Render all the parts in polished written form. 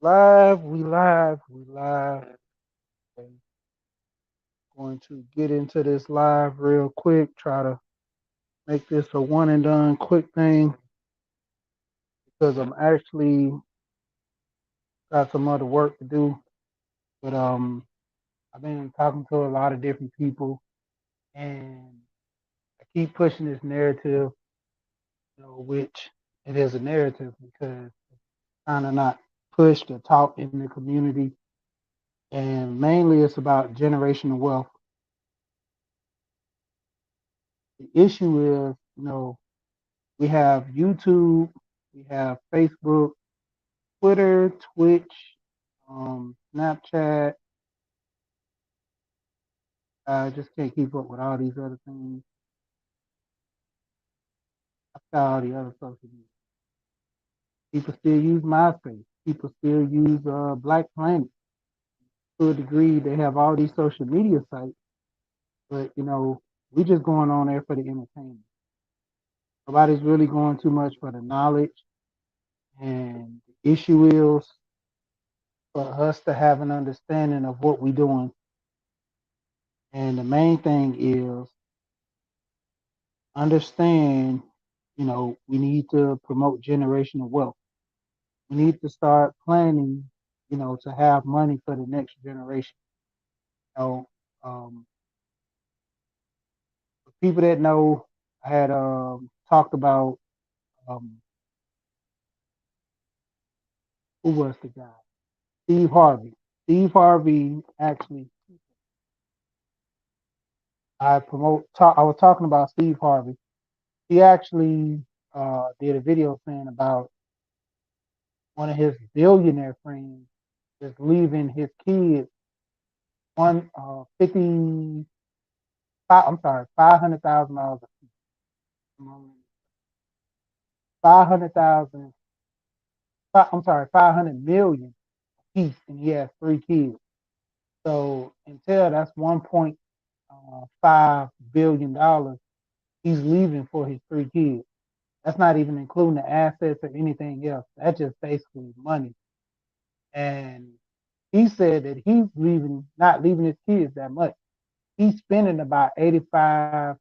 We live. Okay, going to get into this live real quick. Try to make this a one and done quick thing because I'm actually got some other work to do. But I've been talking to a lot of different people, and I keep pushing this narrative, which it is a narrative because kind of not pushed or taught in the community, and mainly it's about generational wealth. The issue is, we have YouTube, we have Facebook, Twitter, Twitch, Snapchat. I just can't keep up with all these other things. I forgot all the other social media. People still use MySpace. People still use Black Planet. To a degree, they have all these social media sites, but we just going on there for the entertainment. Nobody's really going too much for the knowledge. And the issue is for us to have an understanding of what we're doing. And the main thing is understand, we need to promote generational wealth. We need to start planning, to have money for the next generation. You know, for people that know, I had talked about um, who was the guy? Steve Harvey. Steve Harvey actually, I was talking about Steve Harvey. He actually did a video saying about one of his billionaire friends is leaving his kids one 50 I'm sorry, $500,000 $500,000 I'm sorry, 500 million each, and he has three kids. So until that's $1.5 billion he's leaving for his three kids. That's not even including the assets or anything else. That's just basically money. And he said that he's not leaving his kids that much. He's spending about 85%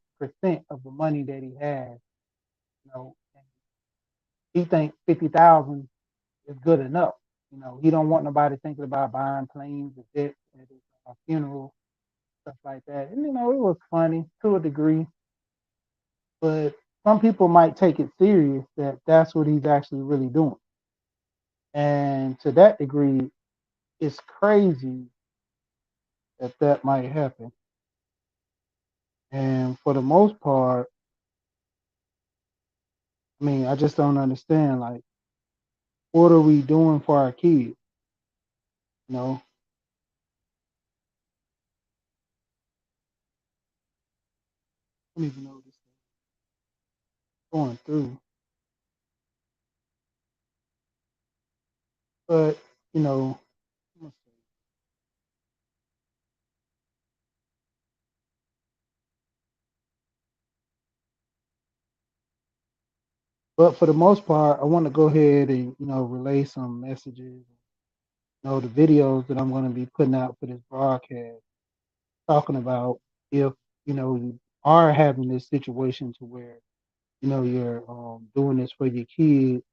of the money that he has. And he thinks 50,000 is good enough. He don't want nobody thinking about buying planes or jets at his funeral, stuff like that. And it was funny to a degree, but some people might take it serious that that's what he's actually really doing. And to that degree, it's crazy that that might happen. And for the most part, I mean, I just don't understand. Like, what are we doing for our kids? You know, I don't even know what this is going through. But, you know, but for the most part, I want to go ahead and, relay some messages, the videos that I'm going to be putting out for this broadcast, talking about if, you are having this situation to where, you're doing this for your kids.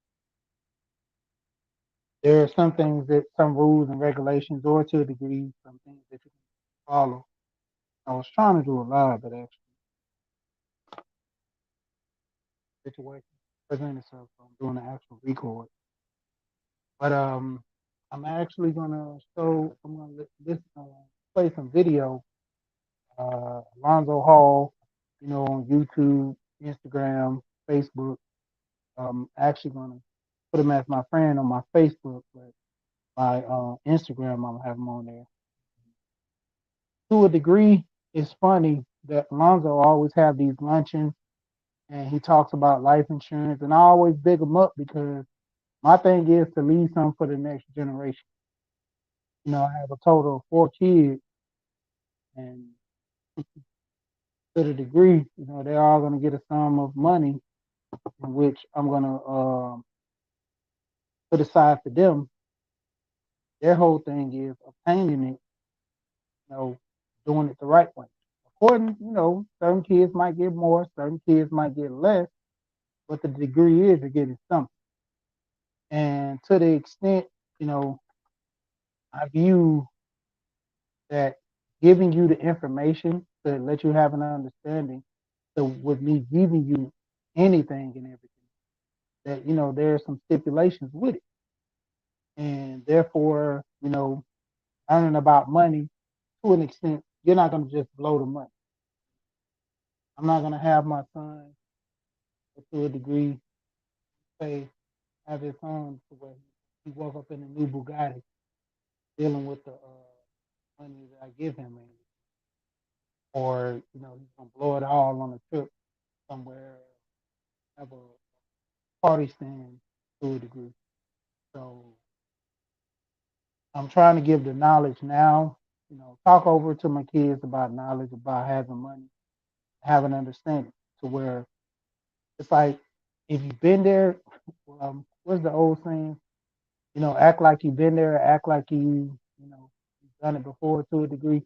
There are some things that some rules and regulations, or to a degree, some things that you can follow. I was trying to do a live, but actually, situation presented itself. So I'm doing an actual record. But I'm actually gonna show. I'm gonna play some video. Alonzo Hall, on YouTube, Instagram, Facebook. Actually gonna put him as my friend on my Facebook, but my Instagram, I'm gonna have him on there. To a degree, it's funny that Alonzo always have these luncheons and he talks about life insurance, and I always big him up because my thing is to leave something for the next generation. I have a total of four kids, and to the degree, they're all going to get a sum of money, in which I'm going to put aside for them. Their whole thing is obtaining it, doing it the right way. According, certain kids might get more, certain kids might get less, but the degree is you're getting something. And to the extent, you know, I view that giving you the information to let you have an understanding, so with me giving you anything and everything, that, there are some stipulations with it. And therefore, learning about money to an extent, you're not going to just blow the money. I'm not going to have my son, to a degree, say, have his son to where he woke up in a new Bugatti dealing with the money that I give him, or he's gonna blow it all on a trip somewhere, have a party stand to a degree. So I'm trying to give the knowledge now. Talk over to my kids about knowledge about having money, have an understanding to where it's like if you've been there. What's the old saying? Act like you've been there, act like you've done it before to a degree,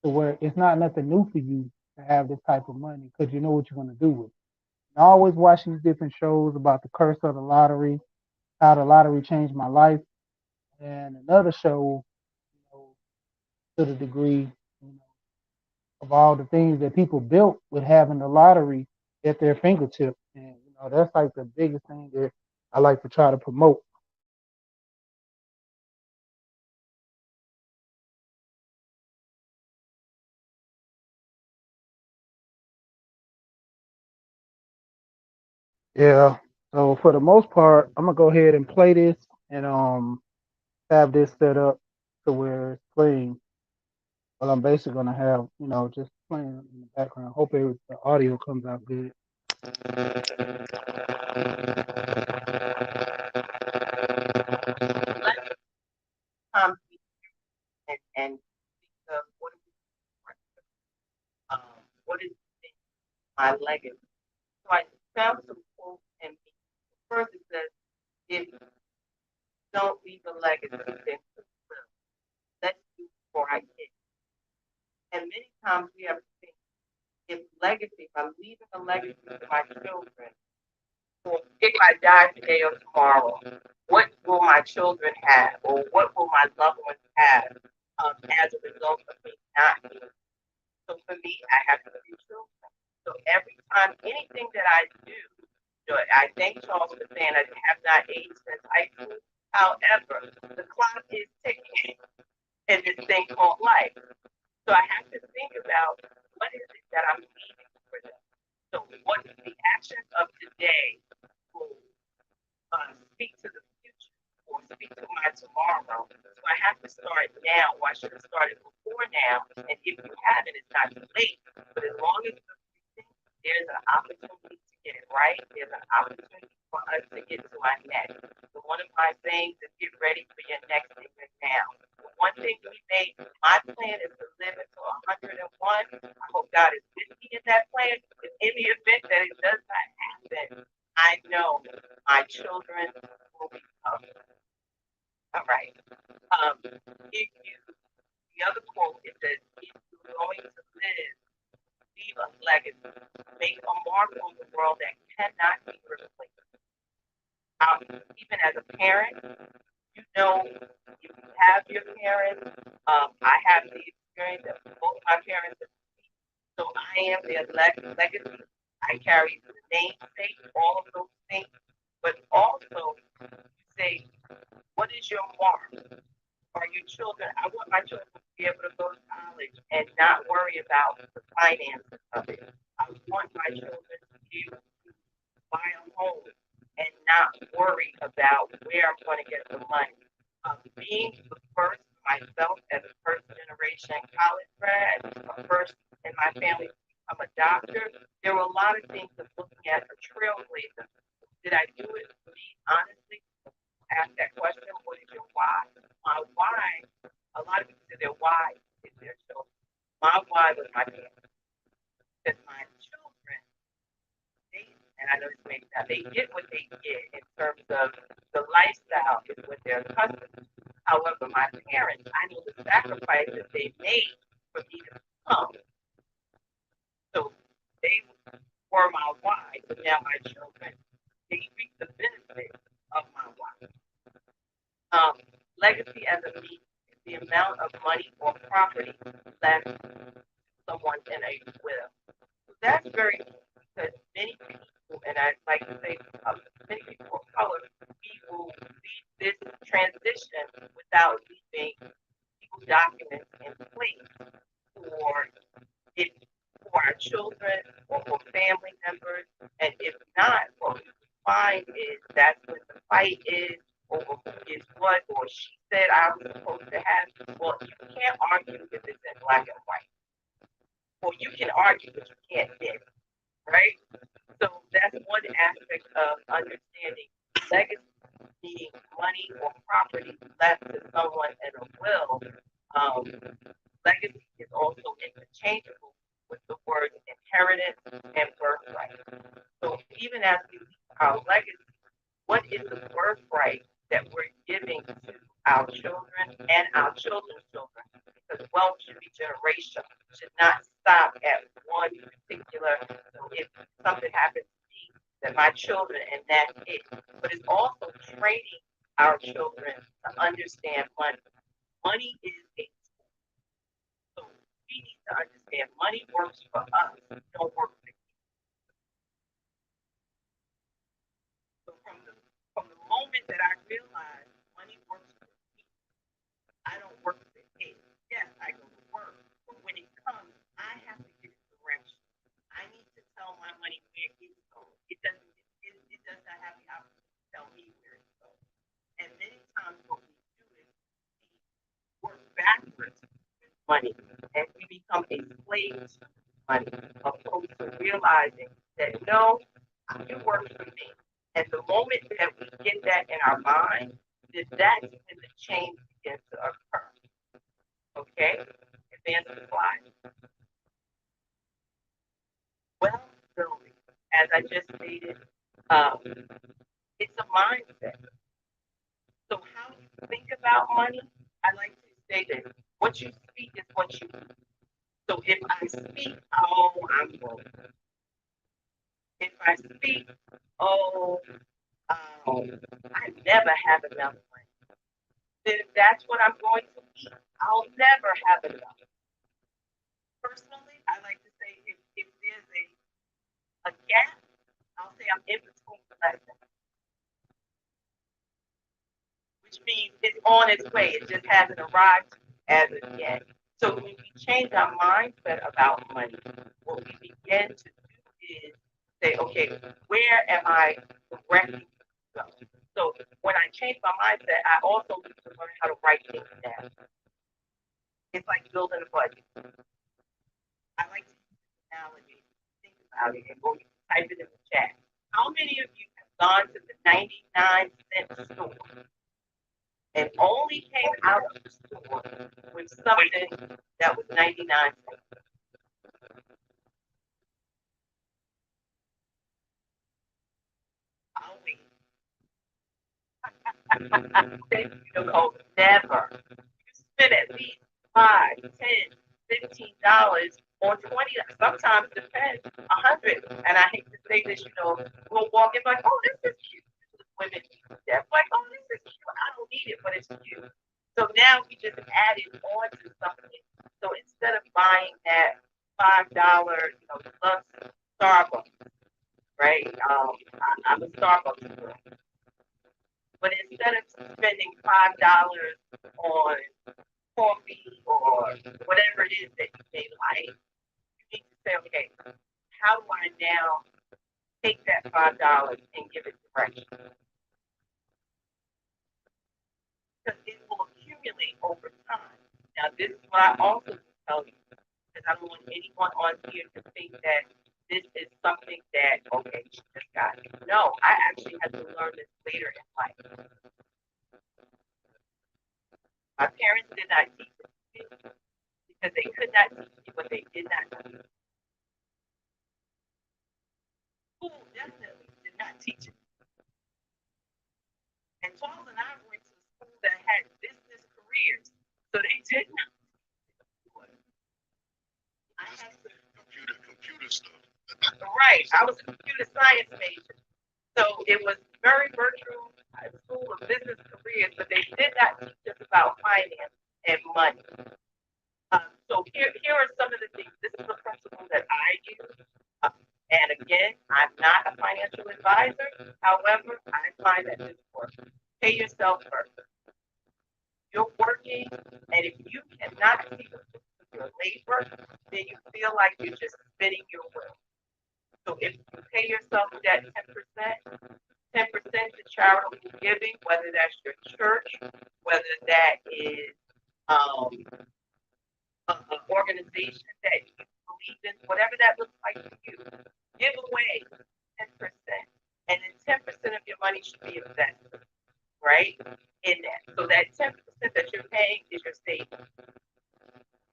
to where it's not nothing new for you to have this type of money because you know what you're going to do with it. I always watch these different shows about the curse of the lottery, how the lottery changed my life, and another show, you know, to the degree, you know, of all the things that people built with having the lottery at their fingertip, and that's like the biggest thing that I like to try to promote. Yeah. So for the most part, I'm gonna go ahead and play this and have this set up to where it's playing. Well, I'm basically gonna have just playing in the background. Hope the audio comes out good. Um, and what is what is my legacy? So I found some quotes, and first it says, "If you don't leave a legacy, then who will? Let's do before I get." And many times we have to think, if legacy, if I'm leaving a legacy to my children, or if I die today or tomorrow, what will my children have, or what will my loved ones have as a result of me not here? So for me, I have three children. So every time, anything that I do, I thank Charles for saying I have not aged since high school. However, the clock is ticking in this thing called life. So I have to think about what is it that I'm leaving for them. So what is the actions of today will speak to the future or speak to my tomorrow. So I have to start now, or I should have started before now. And if you haven't, it's not too late. But as long as there's an opportunity to get it right, there's an opportunity for us to get to our next. So one of my things is get ready for your next thing now. One thing we made, my plan is to live until 101. I hope God is with me in that plan. In the event that it does not happen, I know my children will be covered. All right. If you, the other quote, it says, if you're going to live, leave a legacy, make a mark on the world that cannot be replaced. Even as a parent, if you have your parents, I have the experience that both my parents have, so I am their legacy. I carry the namesake, all of those things, but also say, what is your mark? Are your children? I want my children to be able to go to college and not worry about the finances of it. I want my children to be able to buy a home and not worry about where I'm going to get the money. Being the first myself as a first generation college grad, a first in my family to become a doctor, there were a lot of things of looking at a trailblazer. Did I do it for me, honestly? Ask that question, what is your why? My why, a lot of people say their why is their children. My why was my family. Because my children, and I know this makes sense, they get what they get in terms of the lifestyle is what they're accustomed to. However, my parents, I know the sacrifice that they made for me to come. So they were my why, but now my children, they reap the benefit of my why. Legacy as a means is the amount of money or property left to someone in a will. So that's very important because many people, and I like to say, many people of color, we will leave this transition without leaving legal documents in place for if for our children or for family members. And if not, what we find is that's when the fight is over who gets what, or she said I was supposed to have. Well, you can't argue if it's in black and white. Or you can argue, but you can't get it, right? So that's one aspect of understanding legacy, meaning money or property left to someone in a will. Um, Legacy is also interchangeable with the words inheritance and birthright. So even as we leave our legacy, what is the birthright that we're giving to our children and our children's children? Because wealth should be generational, should not stop at one particular. So if something happens to me, that my children and that's it. But it's also training our children to understand money. Money is a so we need to understand money works for us, don't work for you. So from the moment that I realized money works for me, I don't work for it. Yes, I go to work, but when it comes, I have to give it direction. I need to tell my money where it's going. It does not have the opportunity to tell me where it's going. And many times what we do is we work backwards with money and we become a slave to money, opposed to realizing that no, it works for me. And the moment that we get that in our mind, that's when the change begins to occur. Okay? Advance the slide. Well, building, as I just stated, um, it's a mindset. So how you think about money, I like to say that what you speak is what you do. So if I speak, oh, I'm broke. If I speak, oh, I never have enough money. Then if that's what I'm going to eat, I'll never have enough. Personally, I like to say if there's a gap, I'll say I'm in between blessings, which means it's on its way. It just hasn't arrived as of yet. So when we change our mindset about money, what we begin to do is say, okay, where am I directing myself? So when I change my mindset, I also need to learn how to write things down. It's like building a budget. I like to use this analogy, think about it, and go type it in the chat. How many of you have gone to the 99-cent store and only came out of the store with something that was 99 cents? I'll wait. Thank you, Nicole. Never. You spend at least five, $10, $15 on 20. Sometimes it depends. 100. And I hate to say this, we'll walk in like, oh, this is cute. Women that's like, oh, this is cute. I don't need it, but it's cute. So now we just added on to something. So instead of buying that $5, plus Starbucks, right? I'm a Starbucks girl. But instead of spending $5 on coffee or whatever it is that you may like, you need to say, okay, how do I now take that $5 and give it direction? Because it will accumulate over time. Now, this is what I also tell you, because I don't want anyone on here to think that this is something that, okay, she just got it. No, I actually had to learn this later in life. My parents did not teach it because they could not teach me what they did not know. School definitely did not teach it. And Charles and I went to school that had business So they didn't. I had to, Computer stuff. right. I was a computer science major. So it was very virtual school of business careers, but they did not teach us about finance and money. So here are some of the things. This is a principle that I use. Uh, and again, I'm not a financial advisor. However, I find that this works. Pay yourself first. You're working, and if you cannot see the fruits of your labor, then you feel like you're just spinning your wheels. So if you pay yourself that 10% to charitable giving, whether that's your church, whether that is um, an organization that you believe in, whatever that looks like for you, give away 10%. And then 10% of your money should be invested, right? In that. So that 10% that you're paying is your savings.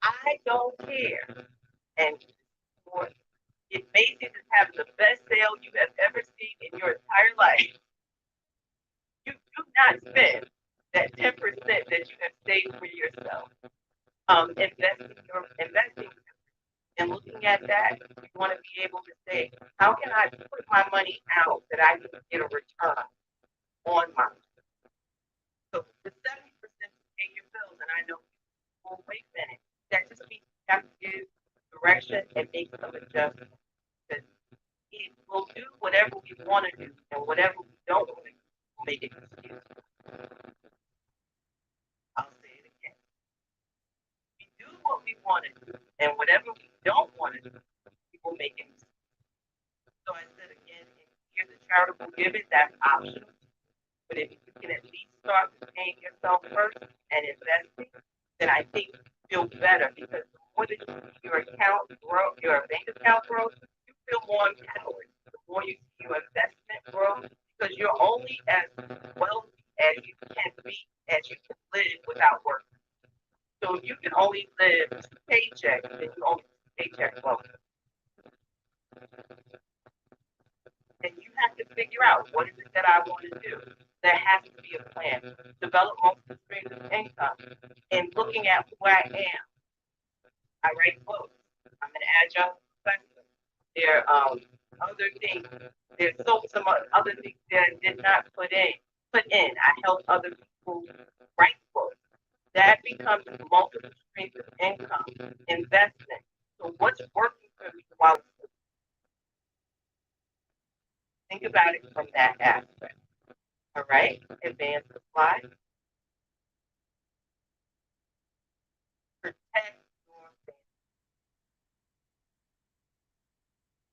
I don't care. And for if Macy's is having the best sale you have ever seen in your entire life, you do not spend that 10% that you have saved for yourself. Investing and looking at that, you want to be able to say, how can I put my money out that I can get a return on my money? So the 70% to pay your bills, and I know, well, wait a minute, that just means you have to give direction and make some adjustments. Because it will do whatever we want to do, and whatever we don't want to do, we'll make it excuse. I'll say it again. We do what we want to do, and whatever we don't want to do, we will make it excuse. So I said again, here's a charitable giving, that's optional. But if you can at least start with paying yourself first and investing, then I think you feel better because the more that you see your account grow, your bank account grows, you feel more empowered. The more you see your investment grow, because you're only as wealthy as you can be, as you can live without working. So if you can only live two paychecks, then you only paycheck wealthy. And you have to figure out what is it that I want to do. There has to be a plan. Develop multiple streams of income. And looking at who I am, I write books. I'm an agile professor. There are other things. There's some other things that I did not put in. I help other people write books. That becomes multiple streams of income, investment. So what's working for me while think about it from that aspect. All right, advance the slide. Protect your family.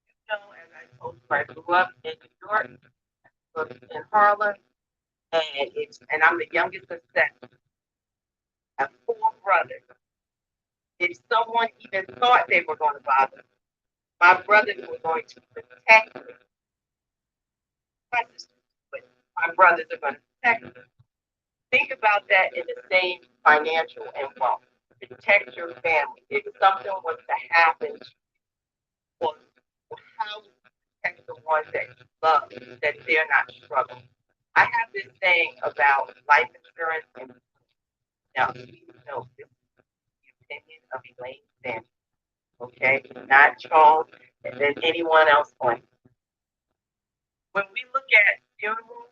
You know, as I told you, I grew up in New York, grew up in Harlem, and I'm the youngest of seven. I have four brothers. If someone even thought they were going to bother me, my brothers were going to protect me. My sisters, but my brothers are going to protect me. Think about that in the same financial and wealth. Protect your family. If something was to happen to you, well, how you protect the ones that you love, that they're not struggling. I have this saying about life insurance, and now please know this is the opinion of Elaine Sanders, okay? Not Charles and then anyone else on it. When we look at funerals,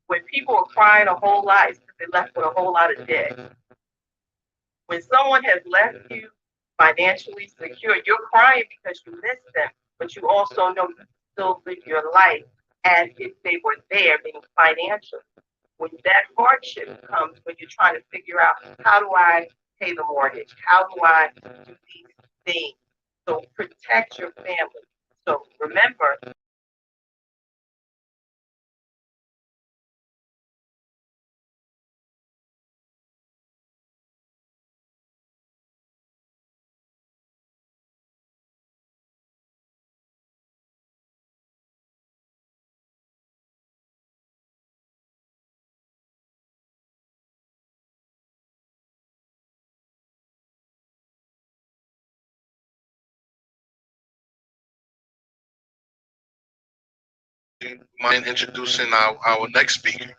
when people are crying a whole lot, it's because they're left with a whole lot of debt. When someone has left you financially secure, you're crying because you miss them, but you also know you still live your life as if they were there, being financial. When that hardship comes, when you're trying to figure out how do I pay the mortgage, how do I do these things, so protect your family. So remember, Mind introducing our next speaker?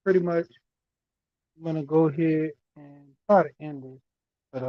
pretty much I'm gonna go ahead and try to end this. But